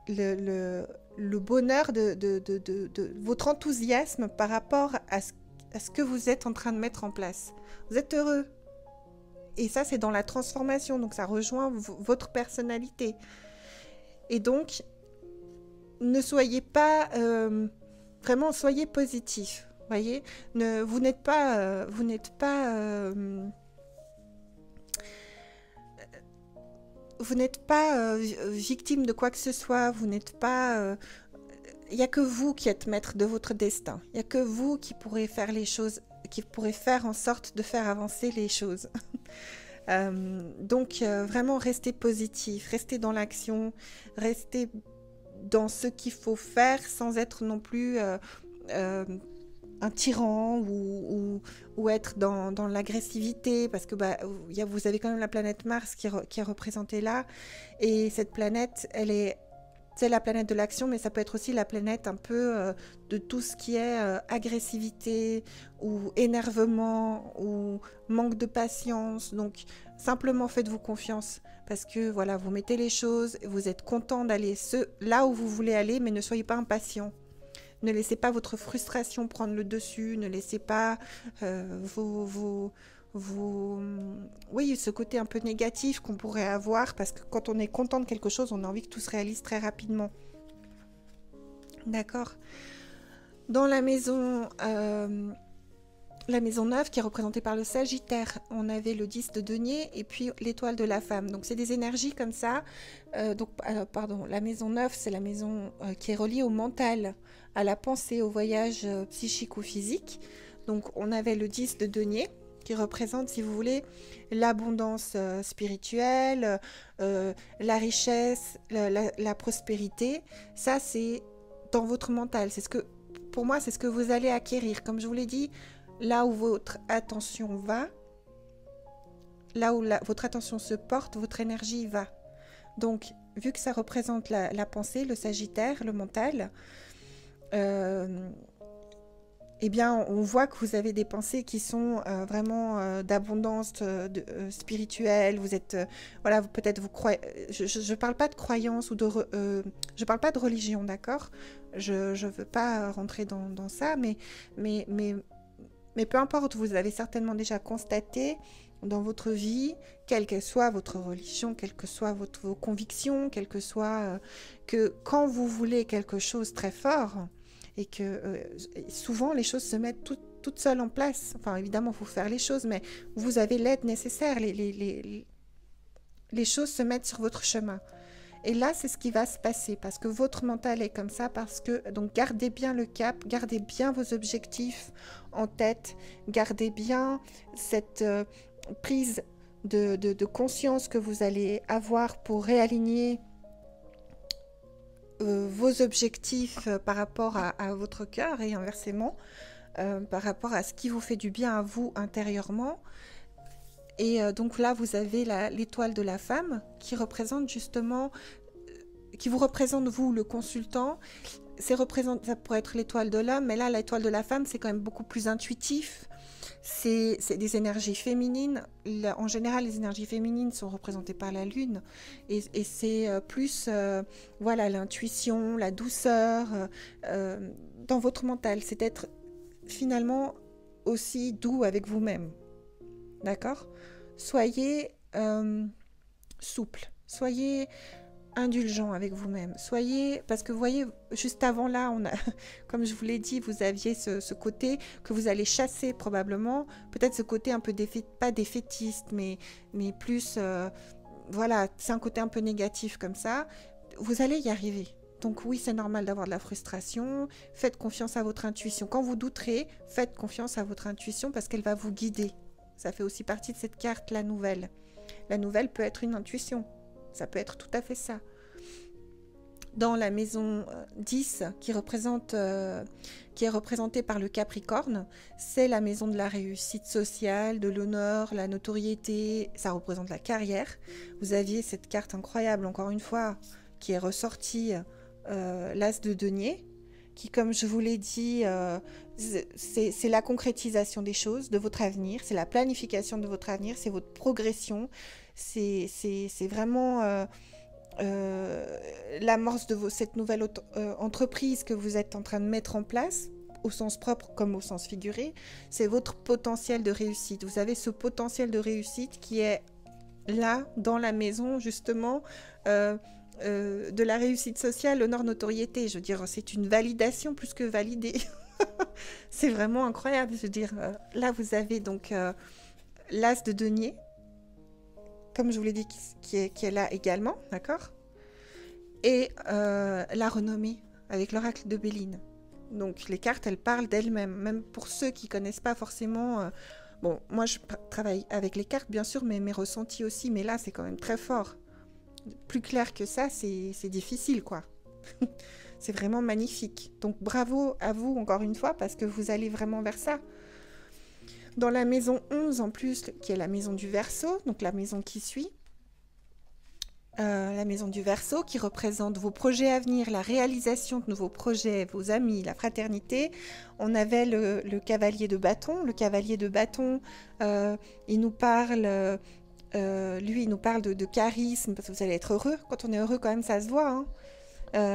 le bonheur de votre enthousiasme par rapport à ce que vous êtes en train de mettre en place. Vous êtes heureux. Et ça, c'est dans la transformation, donc ça rejoint votre personnalité. Et donc, ne soyez pas... vraiment, soyez positif. Voyez, vous n'êtes pas victime de quoi que ce soit, vous n'êtes pas... Il n'y a que vous qui êtes maître de votre destin. Il n'y a que vous qui pourrez faire les choses, qui pourrez faire en sorte de faire avancer les choses. Donc, vraiment, restez positif, restez dans l'action, restez dans ce qu'il faut faire sans être non plus un tyran ou être dans l'agressivité, parce que vous avez quand même la planète Mars qui est représentée là, et cette planète, c'est la planète de l'action, mais ça peut être aussi la planète un peu de tout ce qui est agressivité ou énervement ou manque de patience. Donc simplement faites-vous confiance, parce que voilà, vous mettez les choses, vous êtes content d'aller là où vous voulez aller, mais ne soyez pas impatient. Ne laissez pas votre frustration prendre le dessus, ne laissez pas ce côté un peu négatif qu'on pourrait avoir, parce que quand on est content de quelque chose, on a envie que tout se réalise très rapidement. D'accord. Dans la maison 9, qui est représentée par le Sagittaire, on avait le 10 de denier et puis l'étoile de la femme. Donc c'est des énergies comme ça. La maison 9, c'est la maison qui est reliée au mental, à la pensée, au voyage psychique ou physique. Donc on avait le 10 de denier, qui représente, si vous voulez, l'abondance spirituelle, la richesse, la prospérité. Ça, c'est dans votre mental. Pour moi, c'est ce que vous allez acquérir. Comme je vous l'ai dit, là où votre attention va, là où votre attention se porte, votre énergie va. Donc, vu que ça représente la pensée, le Sagittaire, le mental, eh bien, on voit que vous avez des pensées qui sont vraiment d'abondance spirituelle. Vous êtes, peut-être vous croyez. Je parle pas de croyance ou je parle pas de religion, d'accord. Je veux pas rentrer dans ça, mais peu importe. Vous avez certainement déjà constaté dans votre vie, quelle que soit votre religion, quelles que soient vos convictions, quelle que soit que quand vous voulez quelque chose très fort, et que souvent les choses se mettent toutes seules en place. Enfin, évidemment, il faut faire les choses, mais vous avez l'aide nécessaire. Les choses se mettent sur votre chemin. Et là, c'est ce qui va se passer, parce que votre mental est comme ça, donc gardez bien le cap, gardez bien vos objectifs en tête, gardez bien cette prise de conscience que vous allez avoir pour réaligner vos objectifs par rapport à votre cœur, et inversement, par rapport à ce qui vous fait du bien à vous intérieurement. Et donc là, vous avez l'étoile de la femme qui représente justement qui vous représente, vous, le consultant, ça pourrait être l'étoile de l'homme, mais là, l'étoile de la femme, c'est quand même beaucoup plus intuitif. C'est des énergies féminines. En général, les énergies féminines sont représentées par la lune. Et c'est plus, voilà, l'intuition, la douceur dans votre mental. C'est d'être finalement aussi doux avec vous-même. D'accord ? Soyez souple. Soyez indulgent avec vous-même. Soyez, parce que vous voyez, juste avant là, comme je vous l'ai dit, vous aviez ce côté que vous allez chasser probablement, peut-être ce côté un peu, pas défaitiste, mais plus, voilà, c'est un côté un peu négatif comme ça. Vous allez y arriver. Donc oui, c'est normal d'avoir de la frustration. Faites confiance à votre intuition. Quand vous douterez, faites confiance à votre intuition parce qu'elle va vous guider. Ça fait aussi partie de cette carte, la nouvelle. La nouvelle peut être une intuition. Ça peut être tout à fait ça. Dans la maison 10, qui est représentée par le Capricorne, c'est la maison de la réussite sociale, de l'honneur, la notoriété, ça représente la carrière. Vous aviez cette carte incroyable, encore une fois, qui est ressortie, l'As de denier, qui, comme je vous l'ai dit, c'est la concrétisation des choses, de votre avenir, c'est la planification de votre avenir, c'est votre progression, c'est vraiment l'amorce de cette nouvelle entreprise que vous êtes en train de mettre en place, au sens propre comme au sens figuré, c'est votre potentiel de réussite. Vous avez ce potentiel de réussite qui est là, dans la maison, justement, de la réussite sociale, honneur, notoriété. Je veux dire, c'est une validation plus que validée. C'est vraiment incroyable. Je veux dire, là, vous avez donc l'As de denier, comme je vous l'ai dit, qui est là également, d'accord ? Et la renommée, avec l'oracle de Béline. Donc, les cartes, elles parlent d'elles-mêmes, même pour ceux qui ne connaissent pas forcément... bon, moi, je travaille avec les cartes, bien sûr, mais mes ressentis aussi, mais là, c'est quand même très fort. Plus clair que ça, c'est difficile, quoi. C'est vraiment magnifique. Donc, bravo à vous, encore une fois, parce que vous allez vraiment vers ça. Dans la maison 11, en plus, qui est la maison du Verseau, donc la maison qui suit, la maison du Verseau, qui représente vos projets à venir, la réalisation de nouveaux projets, vos amis, la fraternité. On avait le cavalier de bâton. Le cavalier de bâton, il nous parle... lui, il nous parle de charisme, parce que vous allez être heureux. Quand on est heureux, quand même, ça se voit. Hein.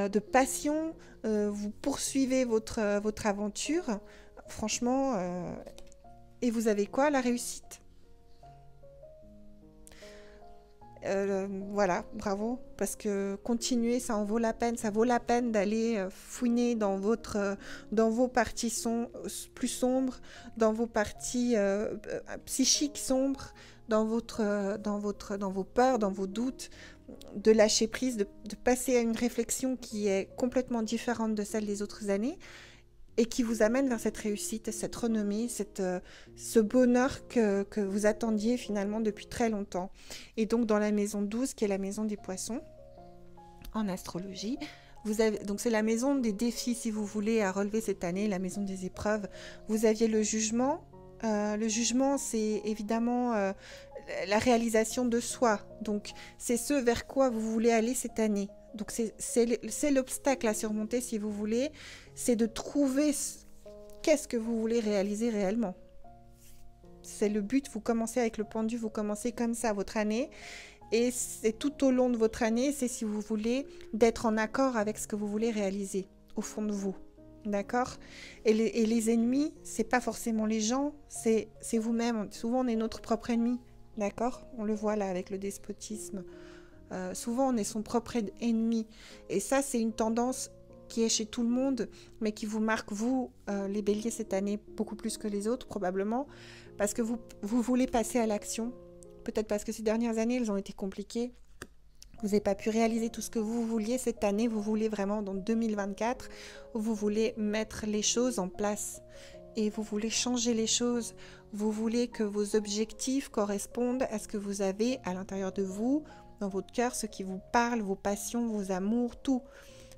De passion, vous poursuivez votre aventure. Franchement, et vous avez quoi? La réussite. Voilà, bravo, parce que continuer, ça en vaut la peine. Ça vaut la peine d'aller fouiner dans vos parties plus sombres, dans vos parties psychiques sombres, dans vos peurs, dans vos doutes, de lâcher prise, de passer à une réflexion qui est complètement différente de celle des autres années et qui vous amène vers cette réussite, cette renommée, ce bonheur que vous attendiez finalement depuis très longtemps. Et donc dans la maison 12, qui est la maison des poissons, en astrologie, donc c'est la maison des défis, si vous voulez, à relever cette année, la maison des épreuves. Vous aviez le jugement. Le jugement, c'est évidemment la réalisation de soi. Donc, c'est ce vers quoi vous voulez aller cette année. Donc, c'est l'obstacle à surmonter, si vous voulez. C'est de trouver qu'est-ce que vous voulez réaliser réellement. C'est le but. Vous commencez avec le pendu, vous commencez comme ça votre année. Et c'est tout au long de votre année, c'est si vous voulez d'être en accord avec ce que vous voulez réaliser au fond de vous. D'accord ? Et les ennemis, c'est pas forcément les gens, c'est vous-même. Souvent, on est notre propre ennemi. D'accord ? On le voit là avec le despotisme. Souvent, on est son propre ennemi. Et ça, c'est une tendance qui est chez tout le monde, mais qui vous marque, vous, les béliers, cette année, beaucoup plus que les autres, probablement, parce que vous voulez passer à l'action. Peut-être parce que ces dernières années, elles ont été compliquées. Vous n'avez pas pu réaliser tout ce que vous vouliez cette année. Vous voulez vraiment, dans 2024, vous voulez mettre les choses en place. Et vous voulez changer les choses. Vous voulez que vos objectifs correspondent à ce que vous avez à l'intérieur de vous, dans votre cœur, ce qui vous parle, vos passions, vos amours, tout.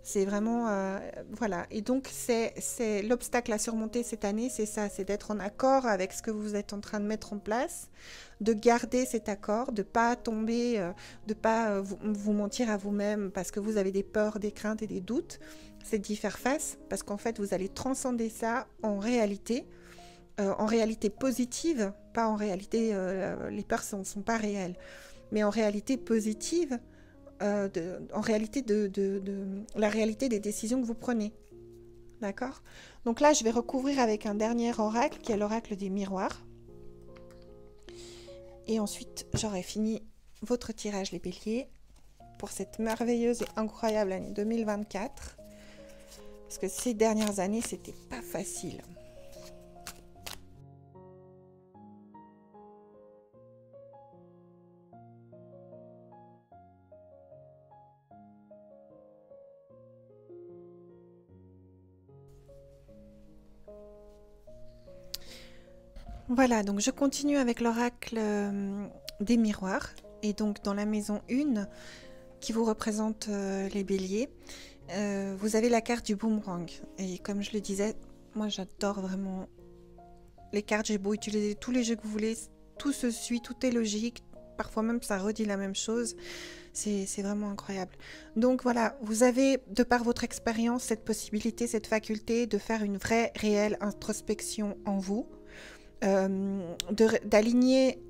C'est vraiment, voilà. Et donc, c'est l'obstacle à surmonter cette année, c'est ça, c'est d'être en accord avec ce que vous êtes en train de mettre en place, de garder cet accord, de pas tomber, de pas vous mentir à vous-même parce que vous avez des peurs, des craintes et des doutes. C'est d'y faire face parce qu'en fait, vous allez transcender ça en réalité positive, pas en réalité, les peurs sont pas réelles, mais en réalité positive. En réalité la réalité des décisions que vous prenez. D'accord? Donc là, je vais recouvrir avec un dernier oracle, qui est l'oracle des miroirs. Et ensuite, j'aurai fini votre tirage, les béliers, pour cette merveilleuse et incroyable année 2024. Parce que ces dernières années, c'était pas facile. Voilà, donc je continue avec l'oracle des miroirs. Et donc dans la maison 1, qui vous représente les béliers, vous avez la carte du boomerang. Et comme je le disais, moi j'adore vraiment les cartes. J'ai beau utiliser tous les jeux que vous voulez, tout se suit, tout est logique. Parfois même ça redit la même chose. C'est vraiment incroyable. Donc voilà, vous avez, de par votre expérience, cette possibilité, cette faculté de faire une vraie, réelle introspection en vous. D'aligner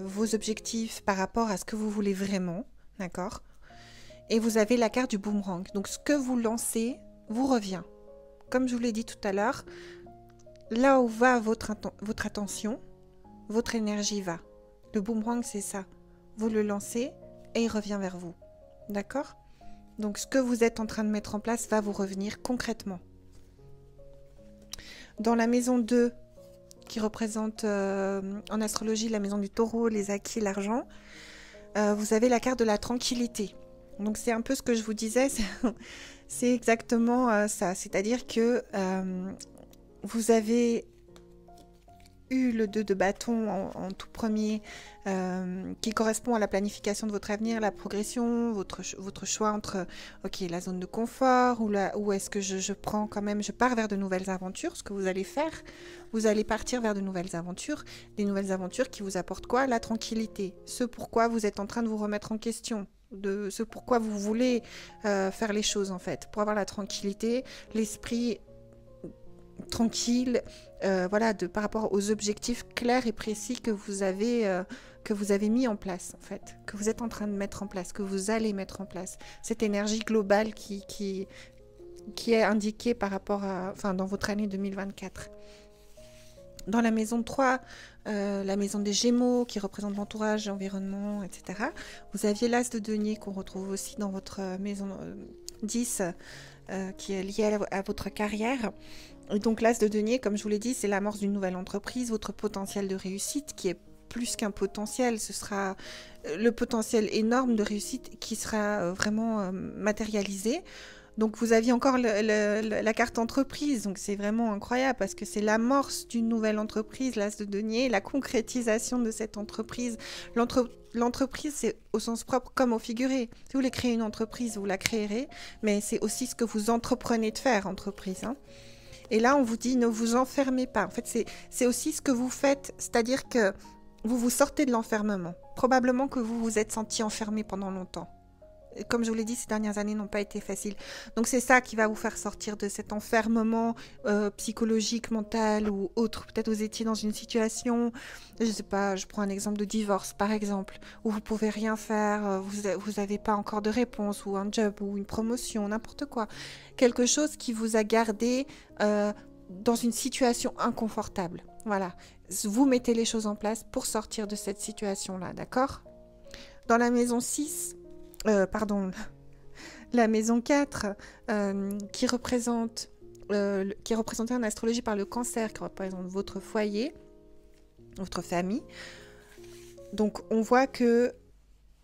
vos objectifs par rapport à ce que vous voulez vraiment, d'accord? Et vous avez la carte du boomerang. Donc ce que vous lancez vous revient. Comme je vous l'ai dit tout à l'heure, là où va votre attention, votre énergie va. Le boomerang, c'est ça. Vous le lancez et il revient vers vous. D'accord? Donc ce que vous êtes en train de mettre en place va vous revenir concrètement. Dans la maison 2, qui représente en astrologie la maison du taureau, les acquis, l'argent, vous avez la carte de la tranquillité. Donc c'est un peu ce que je vous disais, c'est exactement ça. C'est-à-dire que vous avez eu le 2 de bâton en tout premier, qui correspond à la planification de votre avenir, la progression, votre choix entre la zone de confort ou est-ce que je prends quand même, je pars vers de nouvelles aventures. Ce que vous allez faire, vous allez partir vers de nouvelles aventures, des nouvelles aventures qui vous apportent quoi? La tranquillité, ce pourquoi vous êtes en train de vous remettre en question, de ce pourquoi vous voulez faire les choses en fait, pour avoir la tranquillité, l'esprit tranquille, voilà, par rapport aux objectifs clairs et précis que vous avez mis en place en fait, que vous êtes en train de mettre en place, que vous allez mettre en place, cette énergie globale qui est indiquée par rapport à, dans votre année 2024. Dans la maison 3, la maison des Gémeaux, qui représente l'entourage, l'environnement, etc., vous aviez l'as de denier qu'on retrouve aussi dans votre maison 10, qui est liée à votre carrière. Et donc l'as de denier, comme je vous l'ai dit, c'est l'amorce d'une nouvelle entreprise, votre potentiel de réussite qui est plus qu'un potentiel, ce sera le potentiel énorme de réussite qui sera vraiment matérialisé. Donc vous aviez encore la carte entreprise, donc c'est vraiment incroyable parce que c'est l'amorce d'une nouvelle entreprise, l'as de denier, la concrétisation de cette entreprise. L'entreprise, c'est au sens propre comme au figuré. Si vous voulez créer une entreprise, vous la créerez, mais c'est aussi ce que vous entreprenez de faire, entreprise, hein. Et là, on vous dit, ne vous enfermez pas. En fait, c'est aussi ce que vous faites, c'est-à-dire que vous vous sortez de l'enfermement. Probablement que vous vous êtes senti enfermé pendant longtemps. Et comme je vous l'ai dit, ces dernières années n'ont pas été faciles. Donc c'est ça qui va vous faire sortir de cet enfermement psychologique, mental ou autre. Peut-être vous étiez dans une situation, je ne sais pas, je prends un exemple de divorce par exemple, où vous ne pouvez rien faire, vous n'avez pas encore de réponse, ou un job, ou une promotion, n'importe quoi. Quelque chose qui vous a gardé dans une situation inconfortable. Voilà, vous mettez les choses en place pour sortir de cette situation-là, d'accord? Dans la maison 6, la maison 4, qui est représentée en astrologie par le cancer, qui représente votre foyer, votre famille. Donc on voit que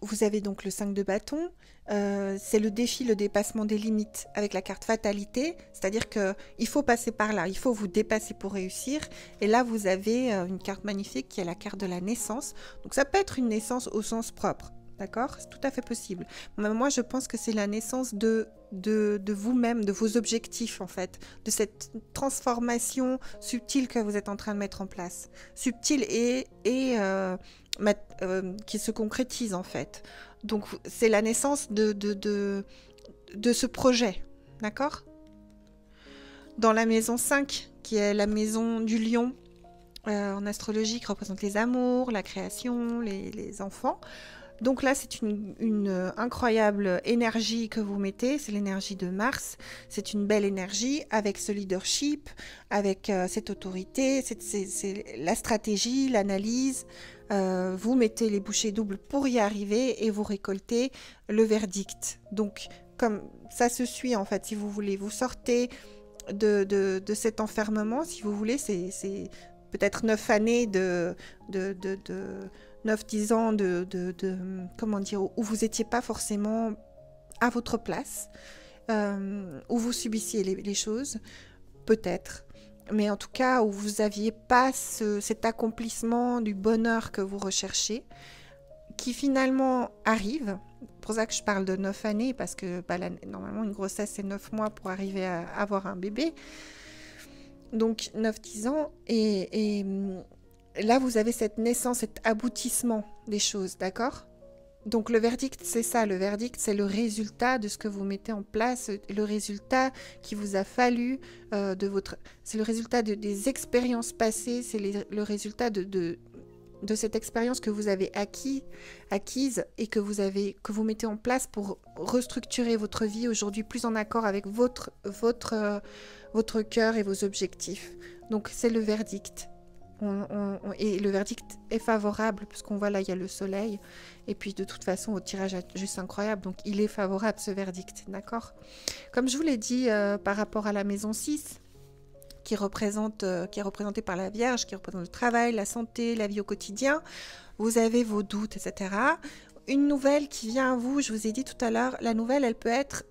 vous avez donc le 5 de bâton, c'est le défi, le dépassement des limites avec la carte fatalité, c'est-à-dire qu'il faut passer par là, il faut vous dépasser pour réussir. Et là, vous avez une carte magnifique qui est la carte de la naissance. Donc ça peut être une naissance au sens propre. D'accord? C'est tout à fait possible. Moi, je pense que c'est la naissance de vous-même, de vos objectifs, en fait, de cette transformation subtile que vous êtes en train de mettre en place. Subtile qui se concrétise, en fait. Donc, c'est la naissance de ce projet. D'accord? Dans la maison 5, qui est la maison du lion, en astrologie, qui représente les amours, la création, les enfants. Donc là, c'est une incroyable énergie que vous mettez, c'est l'énergie de Mars, c'est une belle énergie avec ce leadership, avec cette autorité, c'est la stratégie, l'analyse, vous mettez les bouchées doubles pour y arriver et vous récoltez le verdict. Donc, comme ça se suit en fait, si vous voulez, vous sortez de cet enfermement, si vous voulez, c'est peut-être 9 années 9-10 ans comment dire, où vous n'étiez pas forcément à votre place, où vous subissiez les choses, peut-être. Mais en tout cas, où vous n'aviez pas cet accomplissement du bonheur que vous recherchez, qui finalement arrive. C'est pour ça que je parle de 9 années, parce que normalement, une grossesse, c'est 9 mois pour arriver à avoir un bébé. Donc 9-10 ans, et là vous avez cette naissance, cet aboutissement des choses, d'accord? Donc le verdict, c'est ça, le verdict, c'est le résultat de ce que vous mettez en place, le résultat qui vous a fallu c'est le résultat des expériences passées, c'est le résultat de cette expérience que vous avez acquise et que vous mettez en place pour restructurer votre vie aujourd'hui plus en accord avec votre cœur et vos objectifs. Donc c'est le verdict. Et le verdict est favorable, puisqu'on voit là, il y a le soleil. Et puis de toute façon, au tirage est juste incroyable. Donc il est favorable, ce verdict, d'accord? Comme je vous l'ai dit par rapport à la maison 6, qui est représentée par la Vierge, qui représente le travail, la santé, la vie au quotidien, vous avez vos doutes, etc. Une nouvelle qui vient à vous, je vous ai dit tout à l'heure, la nouvelle, elle peut être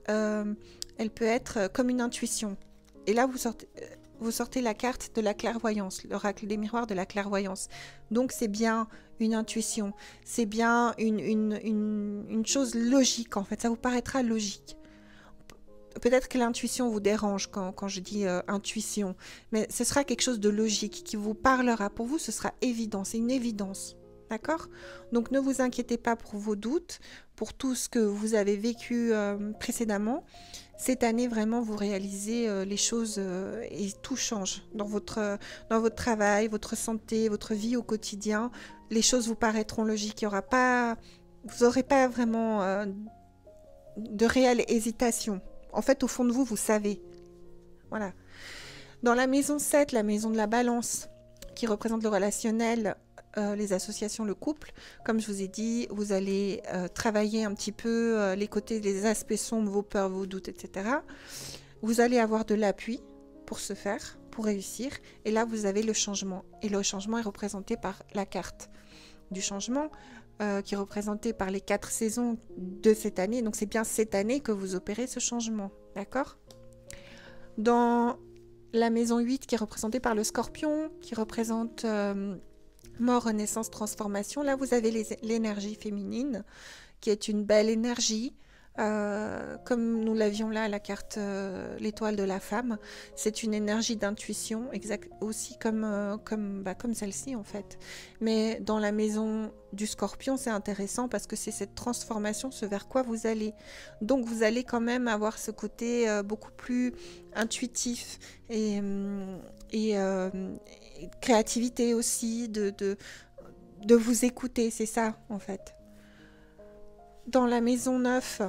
comme une intuition. Et là, vous sortez la carte de la clairvoyance, l'oracle des miroirs de la clairvoyance. Donc, c'est bien une intuition, c'est bien une chose logique, en fait. Ça vous paraîtra logique. Peut-être que l'intuition vous dérange quand je dis intuition, mais ce sera quelque chose de logique qui vous parlera. Pour vous, ce sera évident, c'est une évidence. D'accord? Donc, ne vous inquiétez pas pour vos doutes, pour tout ce que vous avez vécu précédemment. Cette année, vraiment, vous réalisez les choses et tout change dans votre travail, votre santé, votre vie au quotidien. Les choses vous paraîtront logiques. Vous n'aurez pas vraiment de réelle hésitation. En fait, au fond de vous, vous savez. Voilà. Dans la maison 7, la maison de la balance, qui représente le relationnel, les associations, le couple, comme je vous ai dit, vous allez travailler un petit peu les côtés, les aspects sombres, vos peurs, vos doutes, etc. Vous allez avoir de l'appui pour ce faire, pour réussir. Et là, vous avez le changement. Et le changement est représenté par la carte du changement, qui est représentée par les 4 saisons de cette année. Donc, c'est bien cette année que vous opérez ce changement. D'accord? Dans la maison 8, qui est représentée par le scorpion, qui représente mort, renaissance, transformation. Là, vous avez l'énergie féminine, qui est une belle énergie. Comme nous l'avions là, la carte l'étoile de la femme, c'est une énergie d'intuition, aussi comme celle-ci en fait. Mais dans la maison du scorpion, c'est intéressant parce que c'est cette transformation, ce vers quoi vous allez. Donc vous allez quand même avoir ce côté beaucoup plus intuitif et créativité aussi, de vous écouter, c'est ça en fait. Dans la maison 9,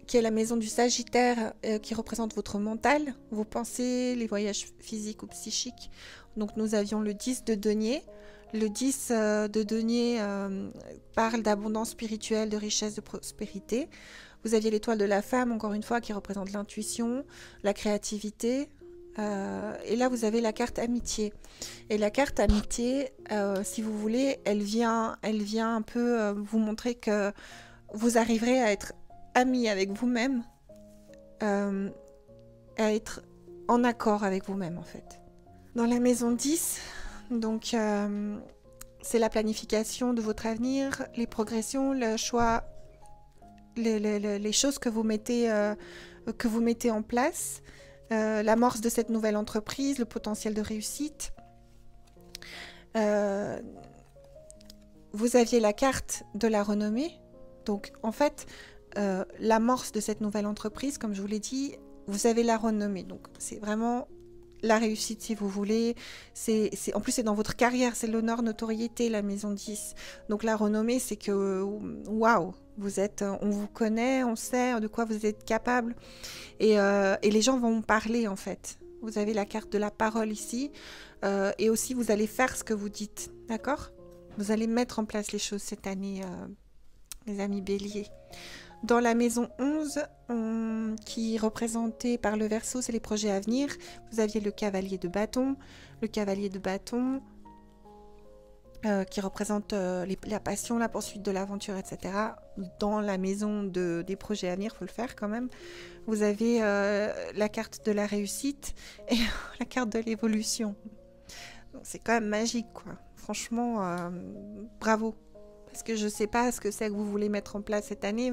qui est la maison du Sagittaire, qui représente votre mental, vos pensées, les voyages physiques ou psychiques. Donc nous avions le 10 de denier. Le 10 de denier parle d'abondance spirituelle, de richesse, de prospérité. Vous aviez l'étoile de la femme, encore une fois, qui représente l'intuition, la créativité. Et là, vous avez la carte amitié. Et la carte amitié, si vous voulez, elle vient un peu vous montrer que vous arriverez à être ami avec vous-même, à être en accord avec vous-même en fait. Dans la maison 10, donc c'est la planification de votre avenir, les progressions, le choix, les choses que vous mettez en place, l'amorce de cette nouvelle entreprise, le potentiel de réussite. Vous aviez la carte de la renommée. Donc, en fait, l'amorce de cette nouvelle entreprise, comme je vous l'ai dit, vous avez la renommée. Donc, c'est vraiment la réussite, si vous voulez. En plus, c'est dans votre carrière, c'est l'honneur, notoriété, la maison 10. Donc, la renommée, c'est que, waouh, on vous connaît, on sait de quoi vous êtes capable. Et les gens vont parler, en fait. Vous avez la carte de la parole ici. Et aussi, vous allez faire ce que vous dites. D'accord ? Vous allez mettre en place les choses cette année, mes amis béliers. Dans la maison 11, qui est représentée par le Verseau, c'est les projets à venir. Vous aviez le cavalier de bâton. Le cavalier de bâton qui représente la passion, la poursuite de l'aventure, etc. Dans la maison des projets à venir, il faut le faire quand même. Vous avez la carte de la réussite et la carte de l'évolution. C'est quand même magique, quoi. Franchement, bravo. Parce que je ne sais pas ce que c'est que vous voulez mettre en place cette année.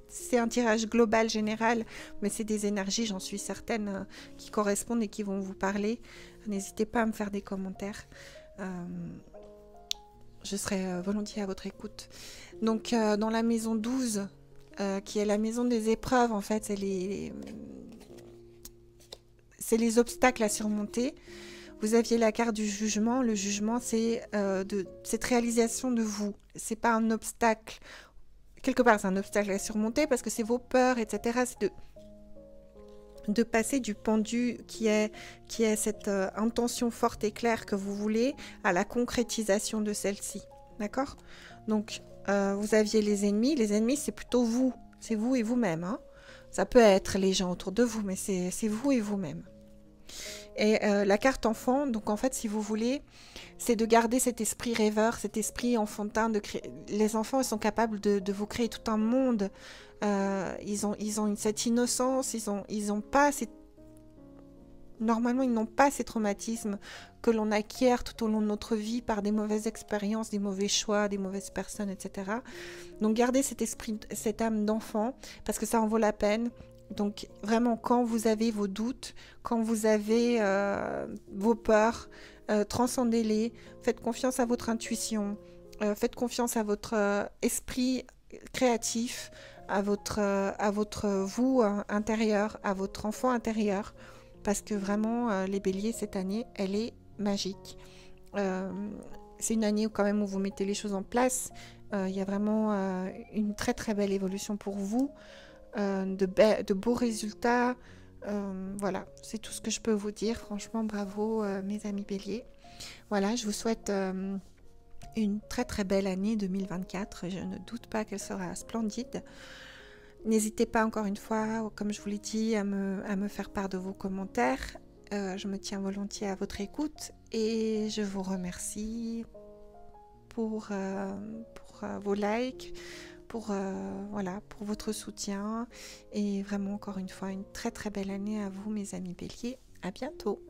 C'est un tirage global, général, mais c'est des énergies, j'en suis certaine, qui correspondent et qui vont vous parler. N'hésitez pas à me faire des commentaires. Je serai volontiers à votre écoute. Donc, dans la maison 12, qui est la maison des épreuves, en fait, c'est les obstacles à surmonter. Vous aviez la carte du jugement. Le jugement, c'est cette réalisation de vous. C'est pas un obstacle. Quelque part, c'est un obstacle à surmonter parce que c'est vos peurs, etc. C'est de passer du pendu qui est cette intention forte et claire que vous voulez à la concrétisation de celle-ci. D'accord ? Donc, vous aviez les ennemis. Les ennemis, c'est plutôt vous. C'est vous et vous-même. Hein. Ça peut être les gens autour de vous, mais c'est vous et vous-même. Et la carte enfant, donc en fait, si vous voulez, c'est de garder cet esprit rêveur, cet esprit enfantin. Les enfants, ils sont capables de vous créer tout un monde. Ils ont cette innocence, ils ont pas normalement, ils n'ont pas ces traumatismes que l'on acquiert tout au long de notre vie par des mauvaises expériences, des mauvais choix, des mauvaises personnes, etc. Donc, gardez cet esprit, cette âme d'enfant, parce que ça en vaut la peine. Donc vraiment, quand vous avez vos doutes, quand vous avez vos peurs, transcendez-les, faites confiance à votre intuition, faites confiance à votre esprit créatif, à votre vous intérieur, à votre enfant intérieur, parce que vraiment, les béliers, cette année, elle est magique. C'est une année où quand même où vous mettez les choses en place. Il y a vraiment une très très belle évolution pour vous. De beaux résultats. Voilà, c'est tout ce que je peux vous dire. Franchement, bravo mes amis béliers. Voilà, je vous souhaite une très très belle année 2024. Je ne doute pas qu'elle sera splendide. N'hésitez pas encore une fois, comme je vous l'ai dit, à me faire part de vos commentaires. Je me tiens volontiers à votre écoute et je vous remercie pour vos likes, pour votre soutien et vraiment encore une fois une très très belle année à vous mes amis béliers. À bientôt.